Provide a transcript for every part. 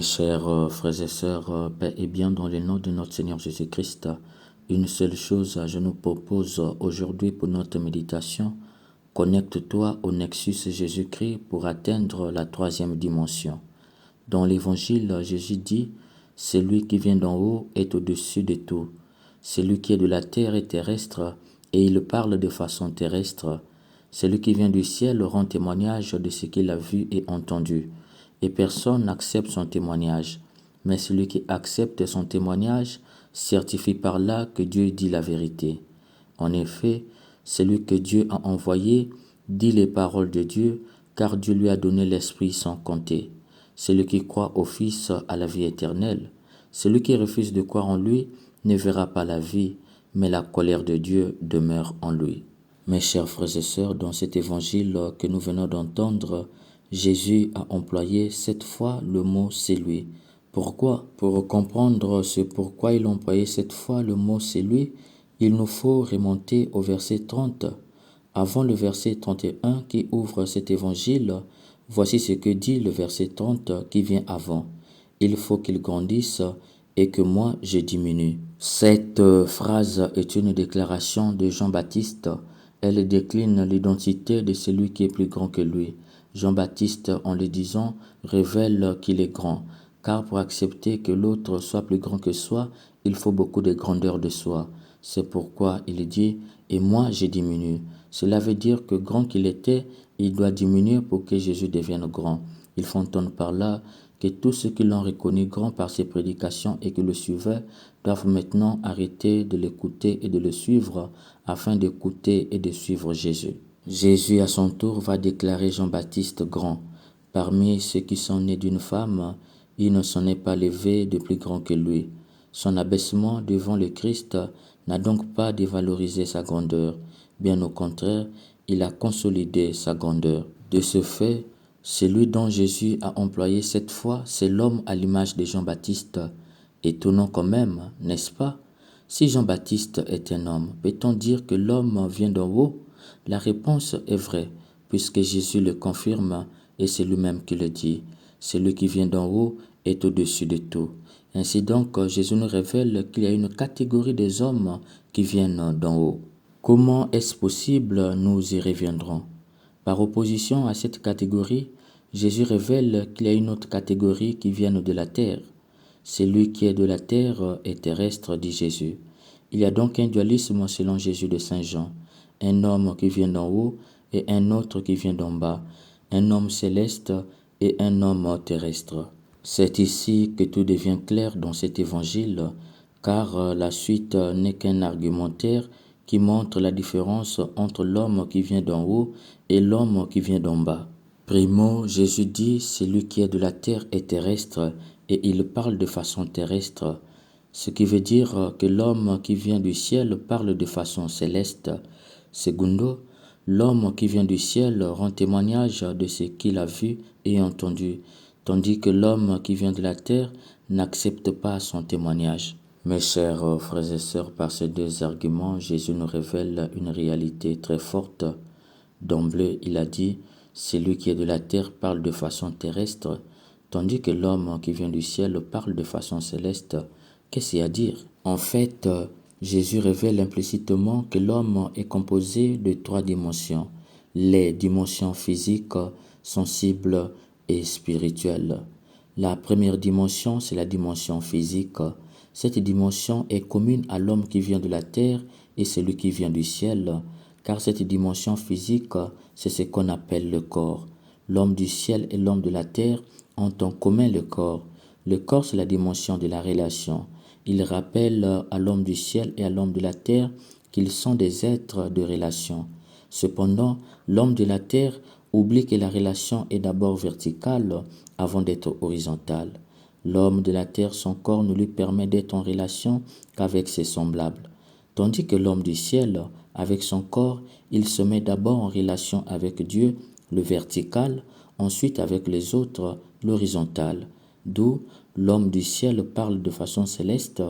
Mes chers frères et sœurs, paix et bien dans le nom de notre Seigneur Jésus-Christ, une seule chose je nous propose aujourd'hui pour notre méditation. Connecte-toi au Nexus Jésus-Christ pour atteindre la troisième dimension. Dans l'Évangile, Jésus dit, « Celui qui vient d'en haut est au-dessus de tout. Celui qui est de la terre est terrestre, et il parle de façon terrestre. Celui qui vient du ciel rend témoignage de ce qu'il a vu et entendu. Et personne n'accepte son témoignage. Mais celui qui accepte son témoignage certifie par là que Dieu dit la vérité. En effet, celui que Dieu a envoyé dit les paroles de Dieu, car Dieu lui a donné l'Esprit sans compter. Celui qui croit au Fils a la vie éternelle. Celui qui refuse de croire en lui ne verra pas la vie, mais la colère de Dieu demeure en lui. Mes chers frères et sœurs, dans cet évangile que nous venons d'entendre, Jésus a employé 7 fois le mot « c'est lui ». Pourquoi? Pour comprendre ce pourquoi il a employé 7 fois le mot « c'est lui », il nous faut remonter au verset 30. Avant le verset 31 qui ouvre cet évangile, voici ce que dit le verset 30 qui vient avant. « Il faut qu'il grandisse et que moi je diminue ». Cette phrase est une déclaration de Jean-Baptiste. Elle décline l'identité de celui qui est plus grand que lui. Jean-Baptiste, en le disant, révèle qu'il est grand, car pour accepter que l'autre soit plus grand que soi, il faut beaucoup de grandeur de soi. C'est pourquoi il dit « et moi je diminue ». Cela veut dire que grand qu'il était, il doit diminuer pour que Jésus devienne grand. Il faut entendre par là que tous ceux qui l'ont reconnu grand par ses prédications et qui le suivaient doivent maintenant arrêter de l'écouter et de le suivre afin d'écouter et de suivre Jésus. Jésus à son tour va déclarer Jean-Baptiste grand. Parmi ceux qui sont nés d'une femme, il ne s'en est pas levé de plus grand que lui. Son abaissement devant le Christ n'a donc pas dévalorisé sa grandeur. Bien au contraire, il a consolidé sa grandeur. De ce fait, celui dont Jésus a employé 7 fois, c'est l'homme à l'image de Jean-Baptiste. Étonnant quand même, n'est-ce pas? Si Jean-Baptiste est un homme, peut-on dire que l'homme vient d'en haut? La réponse est vraie, puisque Jésus le confirme et c'est lui-même qui le dit. Celui qui vient d'en haut est au-dessus de tout. Ainsi donc, Jésus nous révèle qu'il y a une catégorie des hommes qui viennent d'en haut. Comment est-ce possible? Nous y reviendrons. Par opposition à cette catégorie, Jésus révèle qu'il y a une autre catégorie qui vient de la terre. Celui qui est de la terre est terrestre, dit Jésus. Il y a donc un dualisme selon Jésus de Saint Jean. Un homme qui vient d'en haut et un autre qui vient d'en bas. Un homme céleste et un homme terrestre. C'est ici que tout devient clair dans cet évangile, car la suite n'est qu'un argumentaire qui montre la différence entre l'homme qui vient d'en haut et l'homme qui vient d'en bas. Primo, Jésus dit, celui qui est de la terre est terrestre, et il parle de façon terrestre, ce qui veut dire que l'homme qui vient du ciel parle de façon céleste. Segundo, l'homme qui vient du ciel rend témoignage de ce qu'il a vu et entendu, tandis que l'homme qui vient de la terre n'accepte pas son témoignage. Mes chers frères et sœurs, par ces 2 arguments, Jésus nous révèle une réalité très forte. D'emblée, il a dit, celui qui est de la terre parle de façon terrestre, tandis que l'homme qui vient du ciel parle de façon céleste. Qu'est-ce qu'il y a à dire? En fait, Jésus révèle implicitement que l'homme est composé de 3 dimensions. Les dimensions physiques, sensibles et spirituelles. La première dimension, c'est la dimension physique. Cette dimension est commune à l'homme qui vient de la terre et celui qui vient du ciel, car cette dimension physique, c'est ce qu'on appelle le corps. L'homme du ciel et l'homme de la terre ont en commun le corps. Le corps, c'est la dimension de la relation. Il rappelle à l'homme du ciel et à l'homme de la terre qu'ils sont des êtres de relation. Cependant, l'homme de la terre oublie que la relation est d'abord verticale avant d'être horizontale. L'homme de la terre, son corps ne lui permet d'être en relation qu'avec ses semblables. Tandis que l'homme du ciel, avec son corps, il se met d'abord en relation avec Dieu, le vertical, ensuite avec les autres, l'horizontal. D'où l'homme du ciel parle de façon céleste,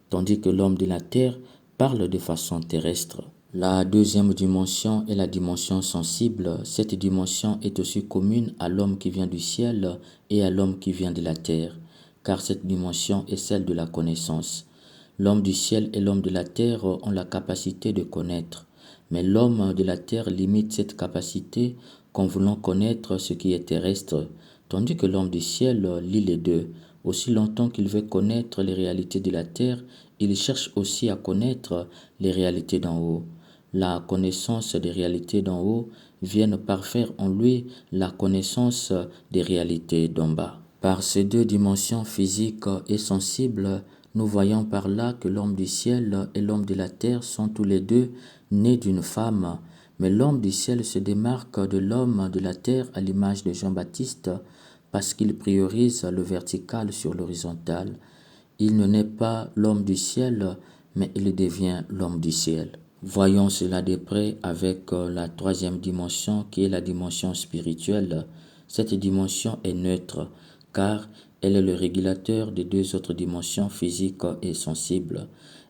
tandis que l'homme de la terre parle de façon terrestre. La deuxième dimension est la dimension sensible. Cette dimension est aussi commune à l'homme qui vient du ciel et à l'homme qui vient de la terre. car cette dimension est celle de la connaissance. L'homme du ciel et l'homme de la terre ont la capacité de connaître, mais l'homme de la terre limite cette capacité qu'en voulant connaître ce qui est terrestre, tandis que l'homme du ciel lie les deux. Aussi longtemps qu'il veut connaître les réalités de la terre, il cherche aussi à connaître les réalités d'en haut. La connaissance des réalités d'en haut vient parfaire en lui la connaissance des réalités d'en bas. Par ces deux dimensions physiques et sensibles, nous voyons par là que l'homme du ciel et l'homme de la terre sont tous les deux nés d'une femme, mais l'homme du ciel se démarque de l'homme de la terre à l'image de Jean-Baptiste parce qu'il priorise le vertical sur l'horizontal. Il ne naît pas l'homme du ciel, mais il devient l'homme du ciel. Voyons cela de près avec la troisième dimension qui est la dimension spirituelle. Cette dimension est neutre car elle est le régulateur des deux autres dimensions physiques et sensibles.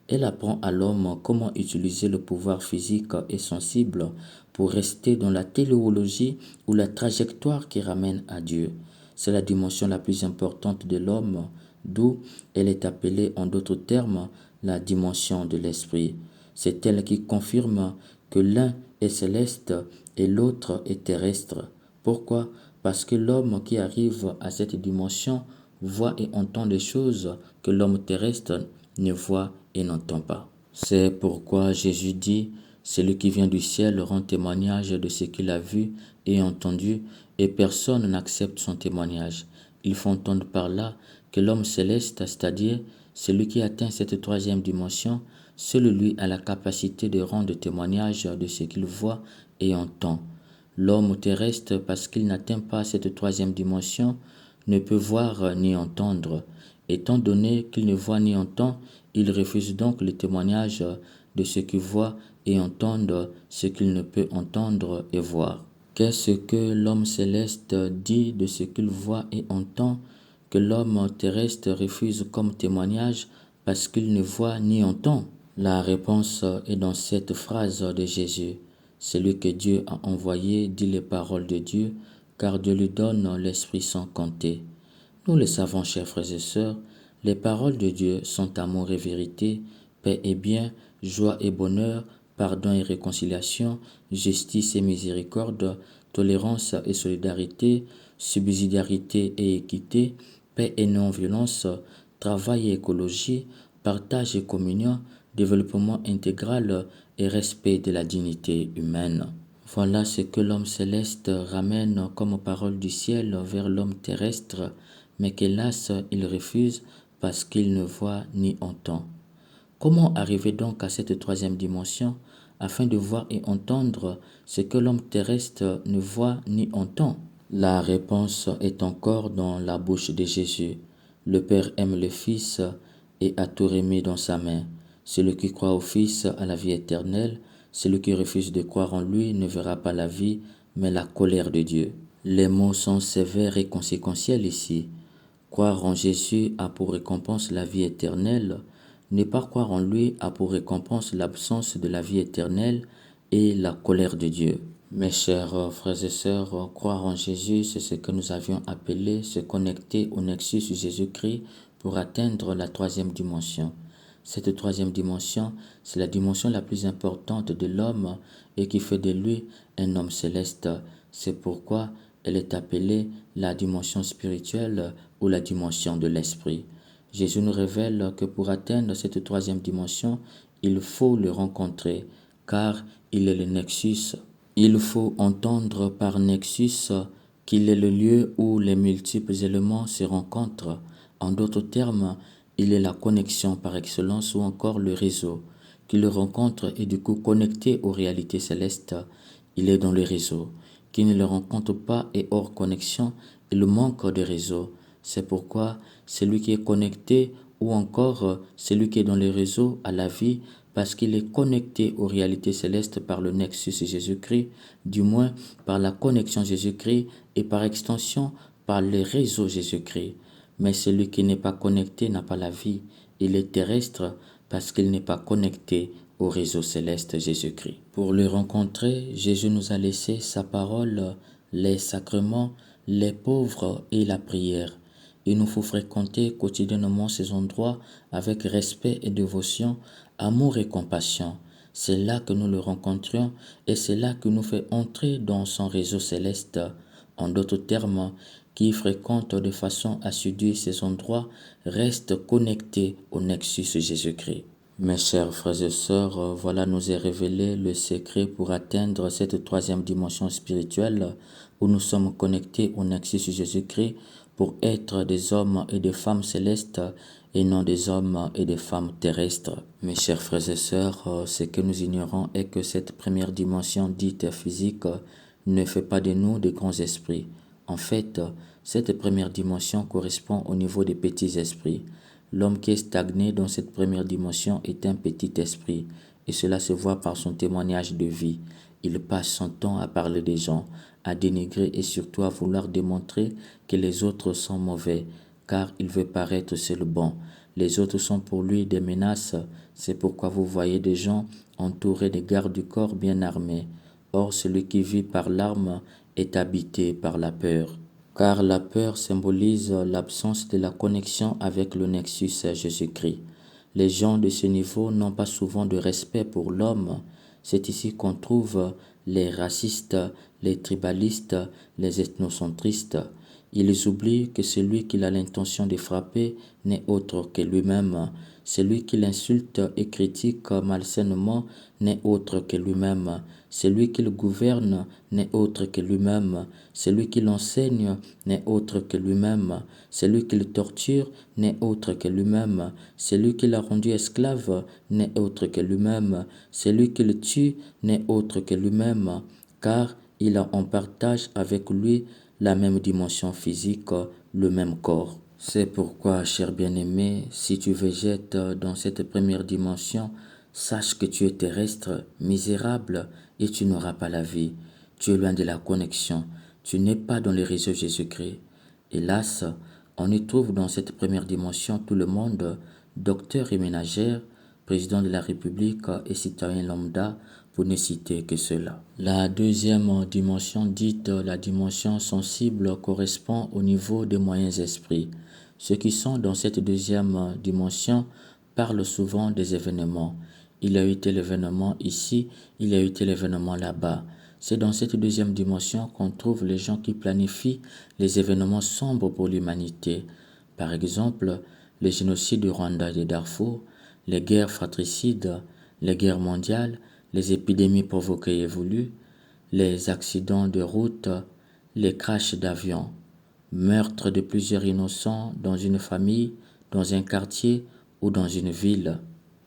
Elle apprend à l'homme comment utiliser le pouvoir physique et sensible pour rester dans la téléologie ou la trajectoire qui ramène à Dieu. C'est la dimension la plus importante de l'homme, d'où elle est appelée en d'autres termes la dimension de l'esprit. C'est elle qui confirme que l'un est céleste et l'autre est terrestre. Pourquoi? Parce que l'homme qui arrive à cette dimension voit et entend des choses que l'homme terrestre ne voit et n'entend pas. C'est pourquoi Jésus dit, celui qui vient du ciel rend témoignage de ce qu'il a vu et entendu, et personne n'accepte son témoignage. Il faut entendre par là que l'homme céleste, c'est-à-dire celui qui atteint cette troisième dimension, seul lui a la capacité de rendre témoignage de ce qu'il voit et entend. L'homme terrestre, parce qu'il n'atteint pas cette troisième dimension, ne peut voir ni entendre. Étant donné qu'il ne voit ni entend, il refuse donc le témoignage de ce qu'il voit et entend ce qu'il ne peut entendre et voir. Qu'est-ce que l'homme céleste dit de ce qu'il voit et entend que l'homme terrestre refuse comme témoignage parce qu'il ne voit ni entend? La réponse est dans cette phrase de Jésus. Celui que Dieu a envoyé dit les paroles de Dieu, car Dieu lui donne l'Esprit sans compter. Nous le savons, chers frères et sœurs, les paroles de Dieu sont amour et vérité, paix et bien, joie et bonheur, pardon et réconciliation, justice et miséricorde, tolérance et solidarité, subsidiarité et équité, paix et non-violence, travail et écologie, partage et communion, développement intégral et respect de la dignité humaine. Voilà ce que l'homme céleste ramène comme parole du ciel vers l'homme terrestre, mais qu'hélas il refuse parce qu'il ne voit ni entend. Comment arriver donc à cette troisième dimension afin de voir et entendre ce que l'homme terrestre ne voit ni entend? La réponse est encore dans la bouche de Jésus. Le Père aime le Fils et a tout remis dans sa main. Celui qui croit au Fils a la vie éternelle. Celui qui refuse de croire en lui ne verra pas la vie, mais la colère de Dieu. Les mots sont sévères et conséquentiels ici. Croire en Jésus a pour récompense la vie éternelle. Ne pas croire en lui a pour récompense l'absence de la vie éternelle et la colère de Dieu. Mes chers frères et sœurs, croire en Jésus, c'est ce que nous avions appelé se connecter au nexus Jésus-Christ pour atteindre la troisième dimension. Cette troisième dimension, c'est la dimension la plus importante de l'homme et qui fait de lui un homme céleste. C'est pourquoi elle est appelée la dimension spirituelle ou la dimension de l'esprit. Jésus nous révèle que pour atteindre cette troisième dimension, il faut le rencontrer, car il est le nexus. Il faut entendre par nexus qu'il est le lieu où les multiples éléments se rencontrent. En d'autres termes, il est la connexion par excellence ou encore le réseau qui le rencontre et du coup connecté aux réalités célestes. Il est dans le réseau. Qui ne le rencontre pas est hors connexion et le manque de réseau. C'est pourquoi celui qui est connecté ou encore celui qui est dans le réseau a la vie parce qu'il est connecté aux réalités célestes par le nexus Jésus-Christ, du moins par la connexion Jésus-Christ et par extension par le réseau Jésus-Christ. Mais celui qui n'est pas connecté n'a pas la vie. Il est terrestre parce qu'il n'est pas connecté au réseau céleste Jésus-Christ. Pour le rencontrer, Jésus nous a laissé sa parole, les sacrements, les pauvres et la prière. Il nous faut fréquenter quotidiennement ces endroits avec respect et dévotion, amour et compassion. C'est là que nous le rencontrions et c'est là que nous fait entrer dans son réseau céleste. En d'autres termes, qui fréquente de façon assidue ces endroits reste connecté au Nexus Jésus-Christ. Mes chers frères et sœurs, voilà nous est révélé le secret pour atteindre cette troisième dimension spirituelle où nous sommes connectés au Nexus Jésus-Christ pour être des hommes et des femmes célestes et non des hommes et des femmes terrestres. Mes chers frères et sœurs, ce que nous ignorons est que cette première dimension dite physique ne fait pas de nous de grands esprits. En fait, cette première dimension correspond au niveau des petits esprits. L'homme qui est stagné dans cette première dimension est un petit esprit, et cela se voit par son témoignage de vie. Il passe son temps à parler des gens, à dénigrer et surtout à vouloir démontrer que les autres sont mauvais, car il veut paraître seul bon. Les autres sont pour lui des menaces, c'est pourquoi vous voyez des gens entourés de gardes du corps bien armés. Or, celui qui vit par l'arme est habité par la peur. Car la peur symbolise l'absence de la connexion avec le Nexus Jésus-Christ. Les gens de ce niveau n'ont pas souvent de respect pour l'homme. C'est ici qu'on trouve les racistes, les tribalistes, les ethnocentristes. Ils oublient que celui qui a l'intention de frapper n'est autre que lui-même. Celui qui l'insulte et critique malsainement n'est autre que lui-même. Celui qui le gouverne n'est autre que lui-même. Celui qui l'enseigne n'est autre que lui-même. Celui qui le torture n'est autre que lui-même. Celui qui l'a rendu esclave n'est autre que lui-même. Celui qui le tue n'est autre que lui-même, car il a en partage avec lui la même dimension physique, le même corps. C'est pourquoi, cher bien-aimé, si tu végètes dans cette première dimension, sache que tu es terrestre, misérable, et tu n'auras pas la vie. Tu es loin de la connexion. Tu n'es pas dans les réseaux Jésus-Christ. Hélas, on y trouve dans cette première dimension tout le monde, docteur et ménagère, président de la République et citoyen lambda, pour ne citer que cela. La deuxième dimension, dite la dimension sensible, correspond au niveau des moyens esprits. Ceux qui sont dans cette deuxième dimension parlent souvent des événements. Il a eu tel événement ici, il a eu tel événement là-bas. C'est dans cette deuxième dimension qu'on trouve les gens qui planifient les événements sombres pour l'humanité. Par exemple, le génocide du Rwanda et de Darfour, les guerres fratricides, les guerres mondiales, les épidémies provoquées et voulues, les accidents de route, les crashs d'avions, meurtre de plusieurs innocents dans une famille, dans un quartier ou dans une ville.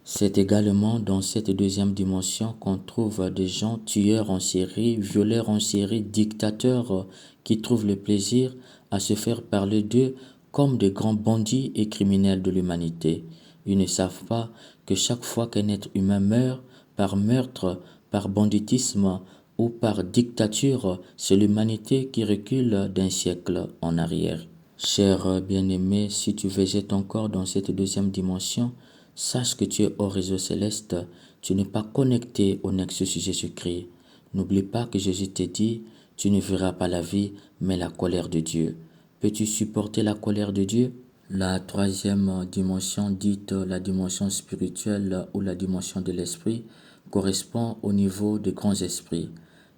C'est également dans cette deuxième dimension qu'on trouve des gens tueurs en série, violeurs en série, dictateurs qui trouvent le plaisir à se faire parler d'eux comme des grands bandits et criminels de l'humanité. Ils ne savent pas que chaque fois qu'un être humain meurt, par meurtre, par banditisme ou par dictature, c'est l'humanité qui recule d'un siècle en arrière. Cher bien-aimé, si tu végètes encore dans cette deuxième dimension, sache que tu es au réseau céleste, tu n'es pas connecté au Nexus Jésus-Christ. N'oublie pas que Jésus t'a dit, tu ne verras pas la vie, mais la colère de Dieu. Peux-tu supporter la colère de Dieu? La troisième dimension, dite la dimension spirituelle ou la dimension de l'esprit, correspond au niveau des grands esprits.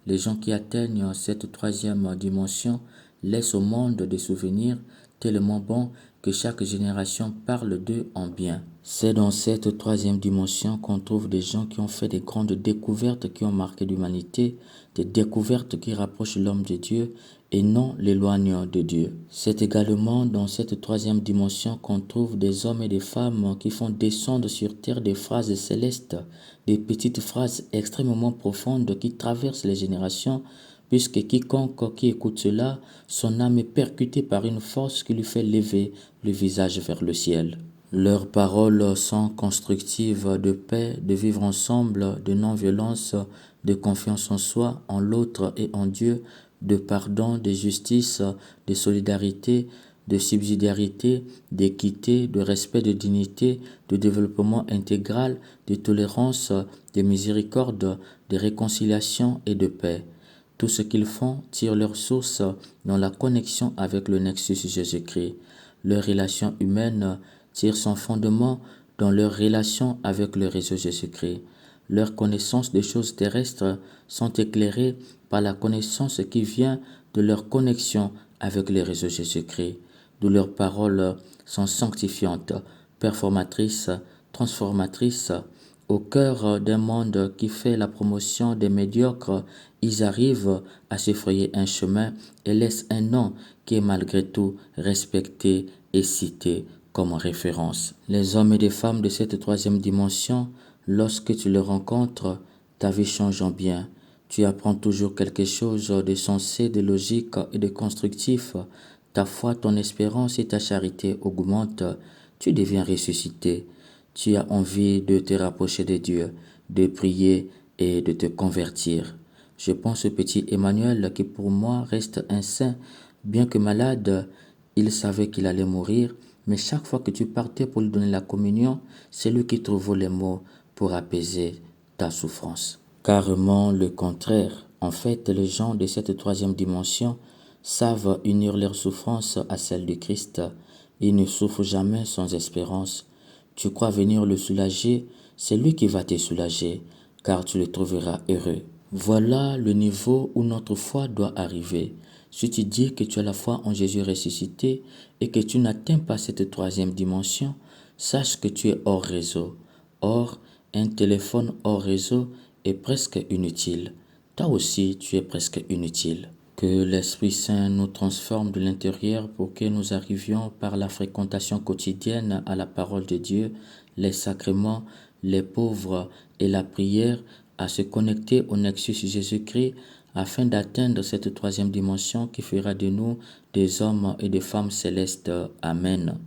Les gens qui atteignent cette troisième dimension laissent au monde des souvenirs tellement bons que chaque génération parle d'eux en bien. C'est dans cette troisième dimension qu'on trouve des gens qui ont fait des grandes découvertes qui ont marqué l'humanité, des découvertes qui rapprochent l'homme de Dieu et non l'éloignent de Dieu. C'est également dans cette troisième dimension qu'on trouve des hommes et des femmes qui font descendre sur terre des phrases célestes, des petites phrases extrêmement profondes qui traversent les générations, puisque quiconque qui écoute cela, son âme est percutée par une force qui lui fait lever le visage vers le ciel. Leurs paroles sont constructives de paix, de vivre ensemble, de non-violence, de confiance en soi, en l'autre et en Dieu, de pardon, de justice, de solidarité, de subsidiarité, d'équité, de respect, de dignité, de développement intégral, de tolérance, de miséricorde, de réconciliation et de paix. Tout ce qu'ils font tire leur source dans la connexion avec le Nexus Jésus-Christ. Leur relation humaine tire son fondement dans leur relation avec le réseau Jésus-Christ. Leurs connaissances des choses terrestres sont éclairées par la connaissance qui vient de leur connexion avec le réseau Jésus-Christ, d'où leurs paroles sont sanctifiantes, performatrices, transformatrices. Au cœur d'un monde qui fait la promotion des médiocres, ils arrivent à se frayer un chemin et laissent un nom qui est malgré tout respecté et cité comme référence. Les hommes et les femmes de cette troisième dimension, lorsque tu les rencontres, ta vie change en bien. Tu apprends toujours quelque chose de sensé, de logique et de constructif. Ta foi, ton espérance et ta charité augmentent. Tu deviens ressuscité. Tu as envie de te rapprocher de Dieu, de prier et de te convertir. Je pense au petit Emmanuel qui pour moi reste un saint. Bien que malade, il savait qu'il allait mourir, mais chaque fois que tu partais pour lui donner la communion, c'est lui qui trouvait les mots pour apaiser ta souffrance. Carrément le contraire. En fait, les gens de cette troisième dimension savent unir leur souffrance à celle de Christ. Ils ne souffrent jamais sans espérance. Tu crois venir le soulager, c'est lui qui va te soulager, car tu le trouveras heureux. Voilà le niveau où notre foi doit arriver. Si tu dis que tu as la foi en Jésus ressuscité et que tu n'atteins pas cette troisième dimension, sache que tu es hors réseau. Or, un téléphone hors réseau est presque inutile. Toi aussi, tu es presque inutile. Que l'Esprit Saint nous transforme de l'intérieur pour que nous arrivions par la fréquentation quotidienne à la parole de Dieu, les sacrements, les pauvres et la prière à se connecter au Nexus Jésus-Christ afin d'atteindre cette troisième dimension qui fera de nous des hommes et des femmes célestes. Amen.